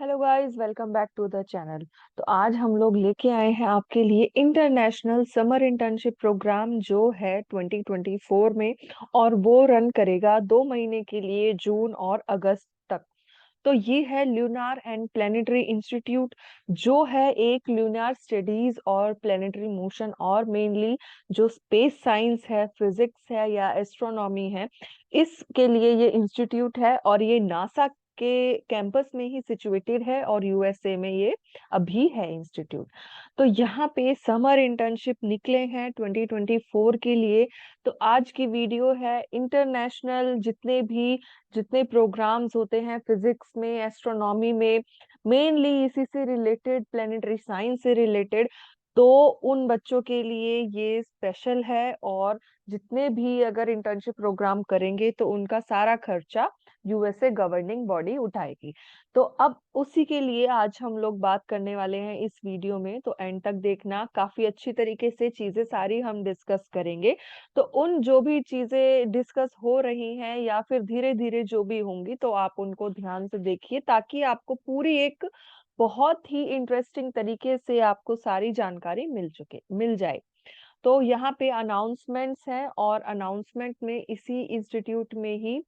Hello guys, welcome back to the channel. तो आज हम लोग लेके आए हैं आपके लिए इंटरनेशनल समर इंटर्नशिप प्रोग्राम जो है 2024 में। और वो रन करेगा 2 महीने के लिए, जून और अगस्त तक। तो ये है ल्यूनार एंड प्लेनेटरी इंस्टीट्यूट, जो है एक ल्यूनार स्टडीज और प्लेनेटरी मोशन और मेनली जो स्पेस साइंस है, फिजिक्स है या एस्ट्रोनॉमी है, इसके लिए ये इंस्टीट्यूट है। और ये नासा के कैंपस में ही सिचुएटेड है और यूएसए में ये अभी है इंस्टीट्यूट। तो यहाँ पे समर इंटर्नशिप निकले हैं 2024 के लिए। तो आज की वीडियो है इंटरनेशनल जितने प्रोग्राम्स होते हैं फिजिक्स में, एस्ट्रोनॉमी में, मेनली इसी से रिलेटेड, प्लेनेटरी साइंस से रिलेटेड। तो उन बच्चों के लिए ये स्पेशल है। और जितने भी अगर इंटर्नशिप प्रोग्राम करेंगे तो उनका सारा खर्चा यूएसए गवर्निंग बॉडी उठाएगी। तो अब उसी के लिए आज हम लोग बात करने वाले हैं इस वीडियो में। तो एंड तक देखना, काफी अच्छी तरीके से चीजें सारी हम डिस्कस करेंगे। तो उन जो भी चीजें डिस्कस हो रही हैं या फिर धीरे धीरे जो भी होंगी, तो आप उनको ध्यान से देखिए ताकि आपको पूरी एक बहुत ही इंटरेस्टिंग तरीके से आपको सारी जानकारी मिल जाए। तो यहाँ पे अनाउंसमेंट्स हैं और अनाउंसमेंट में इसी इंस्टीट्यूट में ही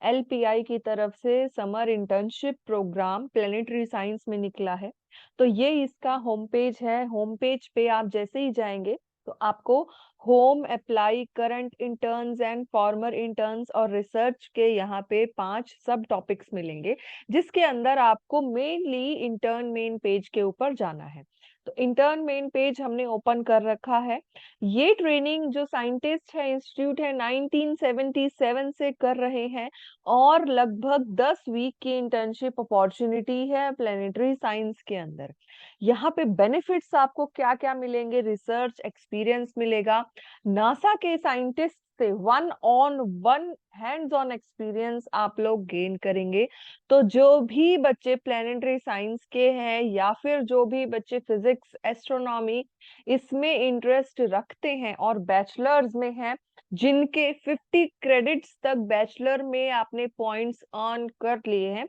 एलपीआई की तरफ से summer internship program planetary science में निकला है। तो ये इसका होम पेज है। होम पेज पे आप जैसे ही जाएंगे तो आपको home, apply, current interns and former interns और रिसर्च के यहाँ पे 5 सब टॉपिक्स मिलेंगे, जिसके अंदर आपको मेनली इंटर्न मेन पेज के ऊपर जाना है। तो इंटर्न मेन पेज हमने ओपन कर रखा है। ये ट्रेनिंग जो साइंटिस्ट है, इंस्टीट्यूट है, 1977 से कर रहे हैं। और लगभग 10 वीक की इंटर्नशिप अपॉर्चुनिटी है प्लेनेटरी साइंस के अंदर। यहाँ पे बेनिफिट्स आपको क्या क्या मिलेंगे, रिसर्च एक्सपीरियंस मिलेगा, नासा के साइंटिस्ट से one on one hands on experience आप लोग गेन करेंगे। तो जो भी बच्चे प्लेनेटरी साइंस के हैं या फिर जो भी बच्चे फिजिक्स, एस्ट्रोनॉमी इसमें इंटरेस्ट रखते हैं और बैचलर्स में हैं, जिनके 50 क्रेडिट्स तक बैचलर में आपने पॉइंट्स अर्न कर लिए हैं,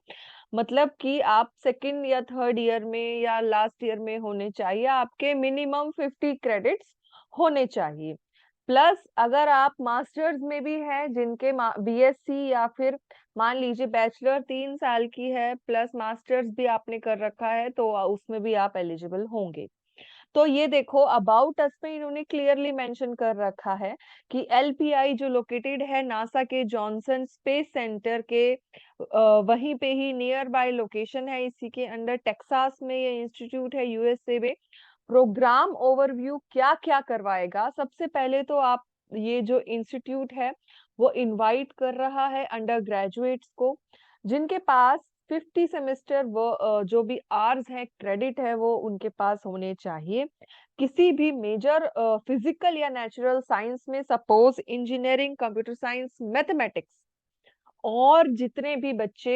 मतलब कि आप सेकंड या थर्ड ईयर में या लास्ट ईयर में होने चाहिए, आपके मिनिमम 50 क्रेडिट्स होने चाहिए। प्लस अगर आप मास्टर्स में भी हैं, जिनके बीएससी या फिर मान लीजिए बैचलर 3 साल की है प्लस मास्टर्स भी आपने कर रखा है, तो उसमें भी आप एलिजिबल होंगे। तो ये देखो, अबाउट अस में इन्होंने क्लियरली मेंशन कर रखा है कि एलपीआई जो लोकेटेड है नासा के जॉनसन स्पेस सेंटर के वहीं पे ही नियर बाय लोकेशन है, इसी के अंडर टेक्सास में ये इंस्टीट्यूट है यूएसए में। प्रोग्राम ओवरव्यू क्या क्या करवाएगा, सबसे पहले तो आप, ये जो इंस्टीट्यूट है वो इनवाइट कर रहा है अंडर ग्रेजुएट्स को, जिनके पास 50 सेमेस्टर वो जो भी आवर्स है, क्रेडिट है, वो उनके पास होने चाहिए। किसी भी मेजर फिजिकल या नेचुरल साइंस में, suppose engineering, computer science, mathematics, और जितने भी बच्चे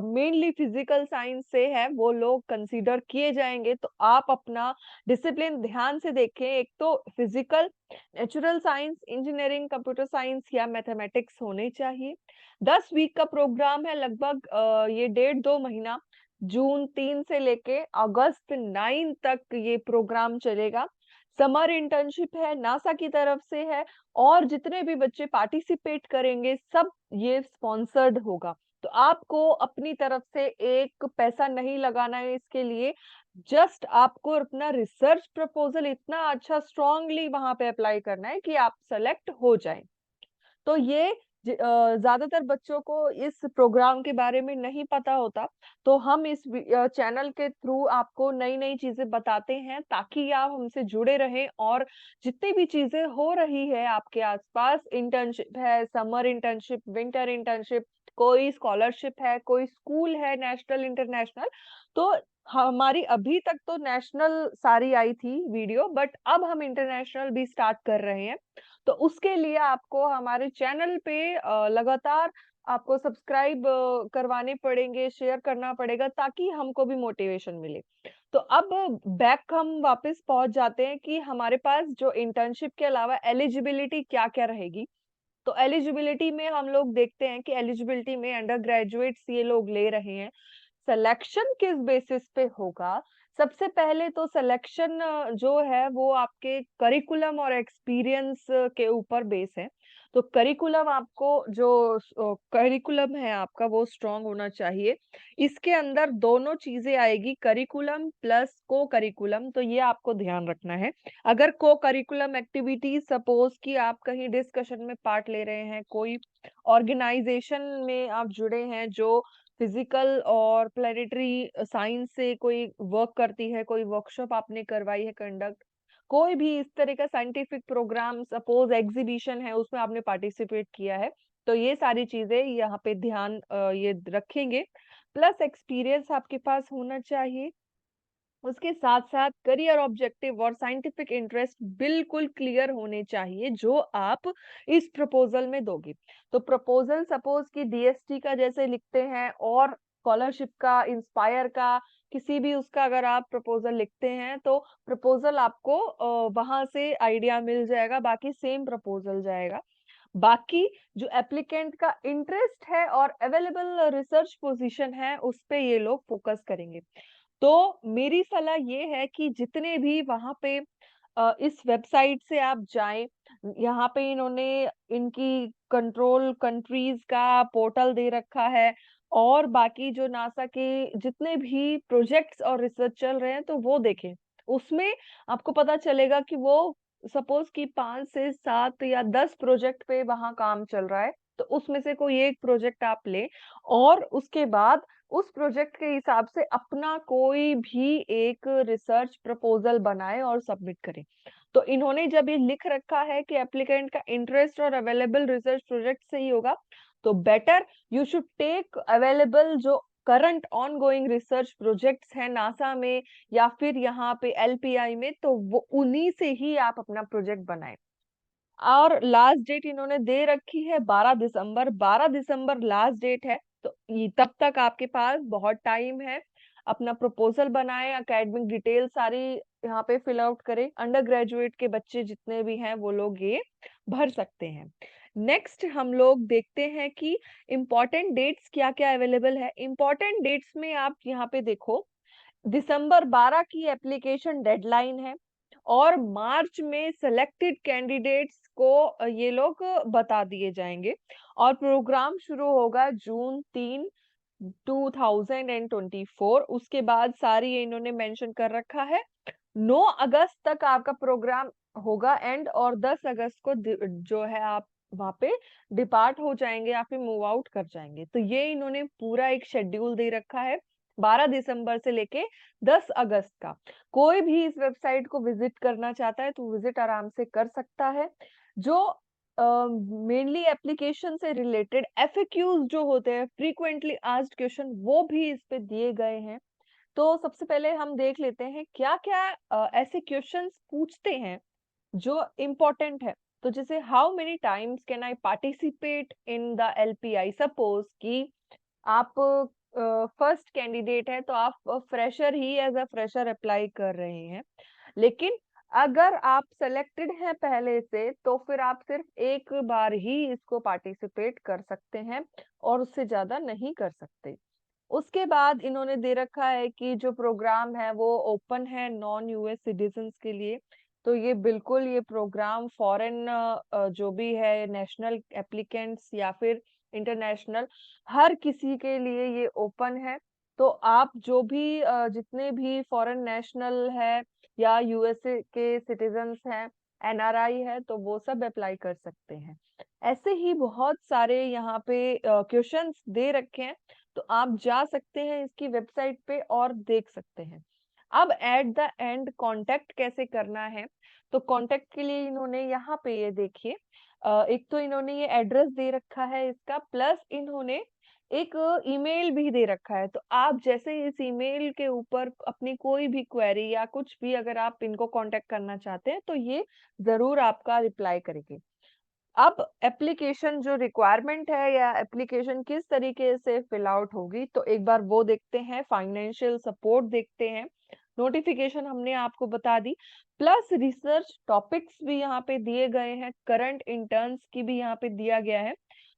मेनली फिजिकल साइंस से है वो लोग कंसीडर किए जाएंगे। तो आप अपना डिसिप्लिन ध्यान से देखें, एक तो physical, natural science, engineering, computer science या मैथमेटिक्स होने चाहिए। 10 वीक का प्रोग्राम है, लगभग ये 1.5 2 महीना, जून 3 से लेके अगस्त 9 तक ये प्रोग्राम चलेगा। समर इंटर्नशिप है, नासा की तरफ से है। और जितने भी बच्चे पार्टिसिपेट करेंगे सब ये स्पॉन्सर्ड होगा। तो आपको अपनी तरफ से एक पैसा नहीं लगाना है इसके लिए। जस्ट आपको अपना रिसर्च प्रपोजल इतना अच्छा स्ट्रांगली वहां पे अप्लाई करना है कि आप सेलेक्ट हो जाएं। तो ये ज्यादातर बच्चों को इस प्रोग्राम के बारे में नहीं पता होता। तो हम इस चैनल के थ्रू आपको नई नई चीजें बताते हैं ताकि आप हमसे जुड़े रहें। और जितनी भी चीजें हो रही है आपके आसपास, इंटर्नशिप है, समर इंटर्नशिप, विंटर इंटर्नशिप, कोई स्कॉलरशिप है, कोई स्कूल है, नेशनल, इंटरनेशनल। तो हमारी अभी तक तो नेशनल सारी आई थी वीडियो, बट अब हम इंटरनेशनल भी स्टार्ट कर रहे हैं। तो उसके लिए आपको हमारे चैनल पे लगातार आपको सब्सक्राइब करवाने पड़ेंगे, शेयर करना पड़ेगा ताकि हमको भी मोटिवेशन मिले। तो अब बैक हम वापस पहुंच जाते हैं कि हमारे पास जो इंटर्नशिप के अलावा एलिजिबिलिटी क्या क्या रहेगी। तो एलिजिबिलिटी में हम लोग देखते हैं कि एलिजिबिलिटी में अंडर ग्रेजुएट्स ये लोग ले रहे हैं। सिलेक्शन किस बेसिस पे होगा? सबसे पहले तो सिलेक्शन जो है वो आपके करिकुलम और एक्सपीरियंस के ऊपर बेस है। तो करिकुलम आपको जो करिकुलम है आपका वो स्ट्रांग होना चाहिए। इसके अंदर दोनों चीज़ें आएगी, करिकुलम प्लस को-करिकुलम, तो ये आपको ध्यान रखना है। अगर को-करिकुलम एक्टिविटीज़ सपोज़ कि आप कहीं डिस्कशन में पार्ट ले रहे हैं, कोई ऑर्गेनाइज़ेशन में आप जुड़े हैं जो फिजिकल और प्लेनेटरी साइंस से कोई वर्क करती है, कोई वर्कशॉप आपने करवाई है कंडक्ट, कोई भी इस तरह का साइंटिफिक प्रोग्राम सपोज एग्जीबिशन है उसमें आपने पार्टिसिपेट किया है, तो ये सारी चीजें यहाँ पे ध्यान ये रखेंगे। प्लस एक्सपीरियंस आपके पास होना चाहिए। उसके साथ-साथ करियर ऑब्जेक्टिव और साइंटिफिक इंटरेस्ट बिल्कुल क्लियर होने चाहिए जो आप इस प्रपोज़ल में दोगे। तो प्रपोज़ल सपोज़ कि डीएसटी का जैसे लिखते हैं और स्कॉलरशिप का, इंस्पायर का, किसी भी उसका अगर आप प्रपोज़ल लिखते हैं तो प्रपोज़ल आपको वहाँ से आइडिया मिल जाएगा, बाकी सेम प्रपोज़ल जाएगा। बाकी जो एप्लीकेंट का इंटरेस्ट है और अवेलेबल रिसर्च पोज़ीशन है, उस पे ये लोग फ़ोकस करेंगे। तो मेरी सलाह ये है कि जितने भी वहाँ पे इस वेबसाइट से आप जाएँ, यहाँ पे इन्होंने इनकी कंट्रोल कंट्रीज़ का पोर्टल दे रखा है और बाकी जो नासा के जितने भी प्रोजेक्ट्स और रिसर्च चल रहे हैं, तो वो देखें। उसमें आपको पता चलेगा कि वो सपोज़ कि 5 से 7 या 10 प्रोजेक्ट पे वहाँ काम चल रहा है, तो उसमें से कोई एक प्रोजेक्ट आप लें और उसके बाद उस प्रोजेक्ट के हिसाब से अपना कोई भी एक रिसर्च प्रपोजल बनाएं और सबमिट करें। तो इन्होंने जब ये लिख रखा है कि एप्लीकेंट का इंटरेस्ट और अवेलेबल रिसर्च प्रोजेक्ट से ही होगा, तो better you should take available जो करंट ऑनगोइंग रिसर्च प्रोजेक्ट्स हैं नासा में या फिर यहाँ पे एलपीआई में, तो वो उन्हीं से ही आप अपना प्रोजेक्ट बनाएं। और लास्ट डेट इन्होंने दे रखी है 12 दिसंबर। 12 दिसंबर लास्ट डेट है, तो तब तक आपके पास बहुत टाइम है। अपना प्रपोजल बनाएं, एकेडमिक डिटेल सारी यहाँ पे फिल आउट करें। अंडर ग्रेजुएट के बच्चे जितने भी हैं वो लोग ये भर सकते हैं। नेक्स्ट हम लोग देखते हैं कि इम्पोर्टेंट डेट्स क्या क्या अवेलेबल है। इम्पोर्टेंट डेट्स में आप यहाँ पे देखो, दिसंबर 12 की एप्लीकेशन डेडलाइन है और मार्च में सिलेक्टेड कैंडिडेट्स को ये लोग बता दिए जाएंगे और प्रोग्राम शुरू होगा जून 3 2024। उसके बाद सारी ये इन्होंने मेंशन कर रखा है 9 अगस्त तक आपका प्रोग्राम होगा एंड, और 10 अगस्त को जो है आप वहां पे डिपार्ट हो जाएंगे या फिर मूव आउट कर जाएंगे। तो ये इन्होंने पूरा एक शेड्यूल दे रखा है 12 दिसंबर से लेके 10 अगस्त का। कोई भी इस वेबसाइट को विजिट करना चाहता है तो विजिट आराम से कर सकता है। जो मेनली एप्लीकेशन से रिलेटेड एफएक्यूज जो होते हैं, फ्रीक्वेंटली आस्क्ड क्वेश्चन, वो भी इस पे दिए गए हैं। तो सबसे पहले हम देख लेते हैं क्या-क्या ऐसे क्वेश्चंस पूछते हैं जो इम्पोर्टेंट है। तो जैसे how many times can I participate in the LPI? Suppose कि आप फर्स्ट कैंडिडेट है तो आप फ्रेशर ही एज अ फ्रेशर अप्लाई कर रहे हैं, लेकिन अगर आप सेलेक्टेड हैं पहले से तो फिर आप सिर्फ एक बार ही इसको पार्टिसिपेट कर सकते हैं और उससे ज्यादा नहीं कर सकते। उसके बाद इन्होंने दे रखा है कि जो प्रोग्राम है वो ओपन है नॉन यूएस सिटीजन्स के लिए। तो ये बिल्कुल ये प्रोग्राम फॉरेन जो भी है नेशनल एप्लीकेंट्स या फिर इंटरनेशनल, हर किसी के लिए ये ओपन है। तो आप जो भी जितने भी फॉरेन नेशनल है या यूएसए के सिटीजन्स हैं, एनआरआई है, तो वो सब अप्लाई कर सकते हैं। ऐसे ही बहुत सारे यहाँ पे क्वेश्चंस दे रखे हैं, तो आप जा सकते हैं इसकी वेबसाइट पे और देख सकते हैं। अब एट द एंड कांटेक्ट कैसे करना है? तो कांटेक्ट के लिए इन्होंने यहाँ पे ये देखिए, एक तो इन्होंने ये एड्रेस दे रखा है इसका, प्लस इन्होंने एक ईमेल भी दे रखा है। तो आप जैसे इस ईमेल के ऊपर अपनी कोई भी क्वेरी या कुछ भी अगर आप इनको कांटेक्ट करना चाहते हैं तो ये जरूर आपका रिप्लाई करेंगे। अब एप्लीकेशन जो रिक्वायरमेंट है या एप्लीकेशन किस तरीके से फिल आउट होगी, तो एक बार वो देखते हैं। फाइनेंशियल सपोर्ट देखते हैं, नोटिफिकेशन हमने आपको बता दी, प्लस रिसर्च टॉपिक्स भी यहाँ पे दिए गए हैं, करंट इंटर्न्स की भी यहाँ पे दिया गया है।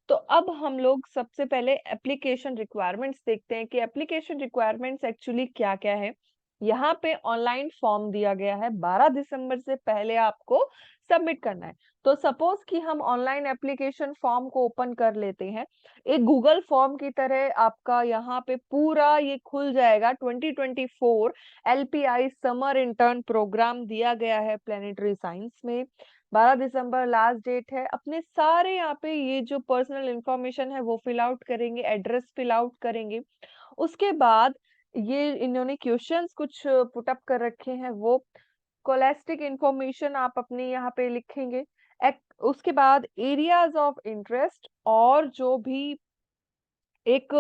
तो अब हम लोग सबसे पहले एप्लीकेशन रिक्वायरमेंट्स देखते हैं कि एप्लीकेशन रिक्वायरमेंट्स एक्चुअली क्या-क्या है। यहाँ पे ऑनलाइन फॉर्म दिया गया है, 12 दिसंबर से पहले आपको सबमिट करना है। तो सपोज़ कि हम ऑनलाइन एप्लीकेशन फॉर्म को ओपन कर लेते हैं। एक गूगल फॉर्म की तरह आपका यहाँ पे पूरा ये खुल जाएगा। 2024 एलपीआई समर इंटर्न प्रोग्राम दिया गया है प्लेनेटरी साइंस में। 12 दिसंबर लास्ट डेट है। अपने सारे यहाँ पे ये जो पर्सनल इंफॉर्मेशन है वो फिल आउट करेंगे, एड्रेस फिल आउट करेंगे। उसके बाद ये इन्होंने क्वेश्चंस कुछ पुट अप कर रखे हैं, वो स्कोलास्टिक इंफॉर्मेशन आप अपनी यहाँ पे लिखेंगे। उसके बाद एरियाज ऑफ इंटरेस्ट और जो भी एक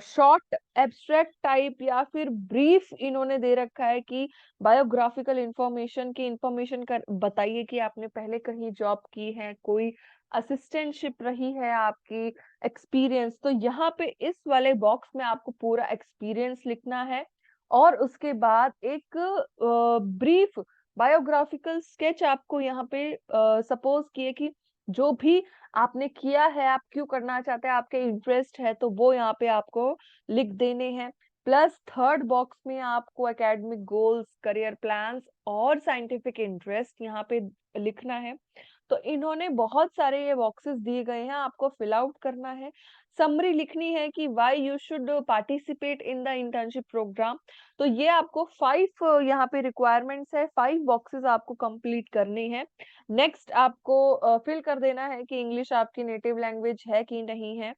शॉर्ट एब्स्ट्रैक्ट टाइप या फिर ब्रीफ इन्होंने दे रखा है कि बायोग्राफिकल इंफॉर्मेशन की इंफॉर्मेशन कर बताइए कि आपने पहले कहीं जॉब की है, कोई असिस्टेंटशिप रही है आपकी, एक्सपीरियंस। तो यहाँ पे इस वाले बॉक्स में आपको पूरा एक्सपीरियंस लिखना है और उसके बाद एक ब्रीफ बायोग्राफिकल स्केच आपको यहाँ पे सपोज किए कि जो भी आपने किया है, आप क्यों करना चाहते हैं, आपके इंटरेस्ट है, तो वो यहाँ पे आपको लिख देने हैं। प्लस थर्ड बॉक्स में आपको एकेडमिक गोल्स, करियर प्लान्स और साइंटिफिक इंटरेस्ट यहाँ पे लिखना है। तो इन्होंने बहुत सारे ये बॉक्सेस दिए गए हैं, आपको फिल आउट करना है। समरी लिखनी है कि why you should participate in the internship program. तो ये आपको 5 यहाँ पे रिक्वायरमेंट्स है, 5 बॉक्सेस आपको कंप्लीट करने हैं। नेक्स्ट आपको फिल कर देना है कि इंग्लिश आपकी नेटिव लैंग्वेज है कि नहीं है।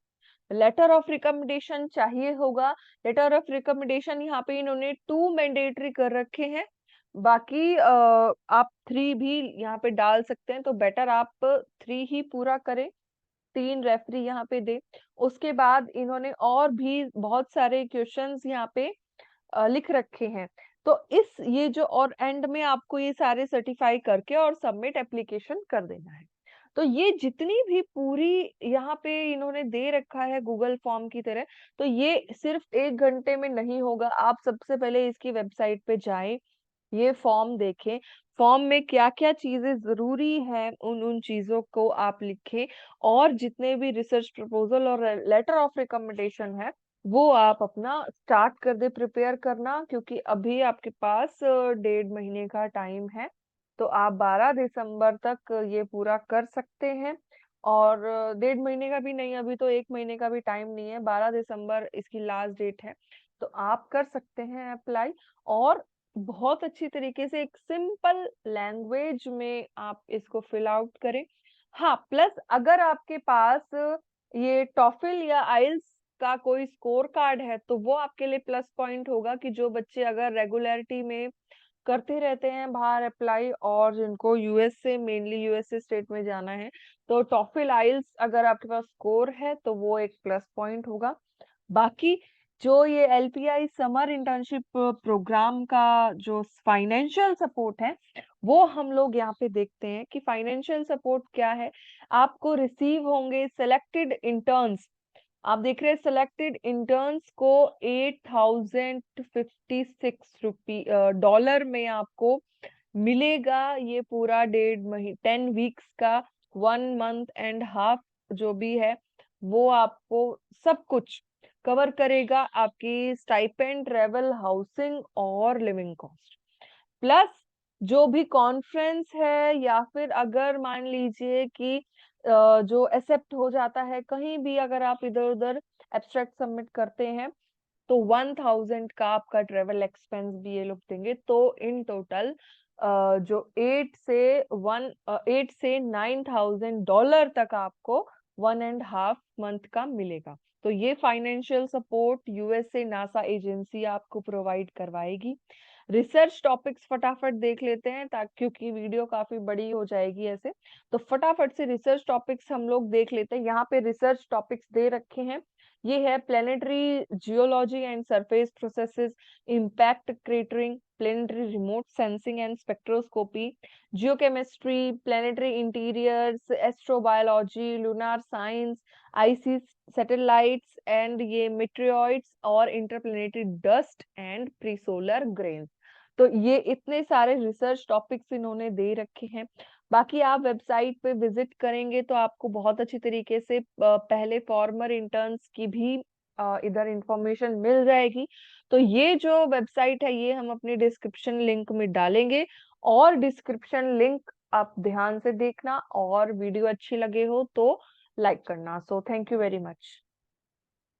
लेटर ऑफ रिकमेंडेशन चाहिए होगा। लेटर ऑफ रिकमेंडेशन यहाँ पे इन्होंने 2 मैंडेटरी कर रखे हैं। बाकी आप 3 भी यहाँ पे डाल सकते हैं, तो बेटर आप 3 ही पूरा करें। 3 रेफरी यहाँ पे दे। उसके बाद इन्होंने और भी बहुत सारे क्वेश्चंस यहाँ पे लिख रखे हैं। तो इस ये जो और एंड में आपको ये सारे सर्टिफाई करके और सबमिट एप्लीकेशन कर देना है। तो ये जितनी भी पूरी यहाँ पे इन्होंने दे रखा है गूगल फॉर्म की तरह, तो ये सिर्फ 1 घंटे में नहीं होगा। आप सबसे पहले इसकी वेबसाइट पे जाएँ, ये फॉर्म देखें, फॉर्म में क्या-क्या चीज़ें ज़रूरी हैं, उन चीज़ों को आप लिखें और जितने भी रिसर्च प्रपोज़ल और लेटर ऑफ रिकमेंडेशन है, वो आप अपना स्टार्ट कर दें प्रिपेयर करना, क्योंकि अभी आपके पास 1.5 महीने का टाइम है। तो आप 12 दिसंबर तक ये पूरा कर सकते हैं और 1.5 महीने का भी नहीं, अभी तो 1 महीने का भी टाइम नहीं है, 12 दिसंबर इसकी लास्ट डेट है। तो आप कर सकते हैं अप्लाई और बहुत अच्छी तरीके से एक सिंपल लैंग्वेज में आप इसको फिल आउट करें। हाँ, प्लस अगर आपके पास ये टॉफल या आइल्स का कोई स्कोर कार्ड है, तो वो आपके लिए प्लस पॉइंट होगा कि जो बच्चे अगर रेगुलरिटी में करते रहते हैं बाहर अप्लाई और जिनको यूएस से मेनली यूएसए स्टेट में जाना है, तो टॉफल आइल्स अगर आपके पास स्कोर है तो वो एक प्लस पॉइंट होगा। बाकी जो ये एलपीआई समर इंटर्नशिप प्रोग्राम का जो फाइनेंशियल सपोर्ट है, वो हम लोग यहाँ पे देखते हैं कि फाइनेंशियल सपोर्ट क्या है। आपको रिसीव होंगे सिलेक्टेड इंटर्न्स। आप देख रहे हैं सिलेक्टेड इंटर्न्स को 8056 रुपी डॉलर में आपको मिलेगा। ये पूरा 1.5 महीने 10 वीक्स का 1 मंथ एंड हाफ जो भी है, वो आपको सब कुछ कवर करेगा, आपकी स्टाइपेंड, ट्रेवल, हाउसिंग और लिविंग कॉस्ट। प्लस जो भी कॉन्फ्रेंस है या फिर अगर मान लीजिए कि जो एक्सेप्ट हो जाता है कहीं भी, अगर आप इधर उधर एब्स्ट्रैक्ट सबमिट करते हैं, तो 1000 का आपका ट्रेवल एक्सपेंस भी ये लोग देंगे। तो इन टोटल जो 8 से 9000 तक आपको 1.5 मंथ का मिलेगा। तो ये financial support USA NASA agency आपको प्रोवाइड करवाएगी। रिसर्च टॉपिक्स फटाफट देख लेते हैं, ताकि क्योंकि वीडियो काफी बड़ी हो जाएगी ऐसे, तो फटाफट से रिसर्च टॉपिक्स हम लोग देख लेते हैं। यहाँ पे रिसर्च टॉपिक्स दे रखे हैं। ये है planetary geology and surface processes, impact cratering, planetary remote sensing and spectroscopy, geochemistry, planetary interiors, astrobiology, lunar science, IC satellites and ये मेटेरॉइड्स और इंटरप्लेनेटरी डस्ट एंड प्रीसोलर ग्रेन्स। तो ये इतने सारे रिसर्च टॉपिक्स इन्होंने दे रखे हैं। बाकी आप वेबसाइट पे विजिट करेंगे तो आपको बहुत अच्छी तरीके से पहले फॉर्मर इंटर्न्स की भी इधर इंफॉर्मेशन मिल जाएगी। तो ये जो वेबसाइट है ये हम अपनी डिस्क्रिप्शन लिंक में डालेंगे, और डिस्क्रिप्शन लिंक आप ध्यान से देखना, और वीडियो अच्छी लगे हो तो लाइक करना। So thank you very much.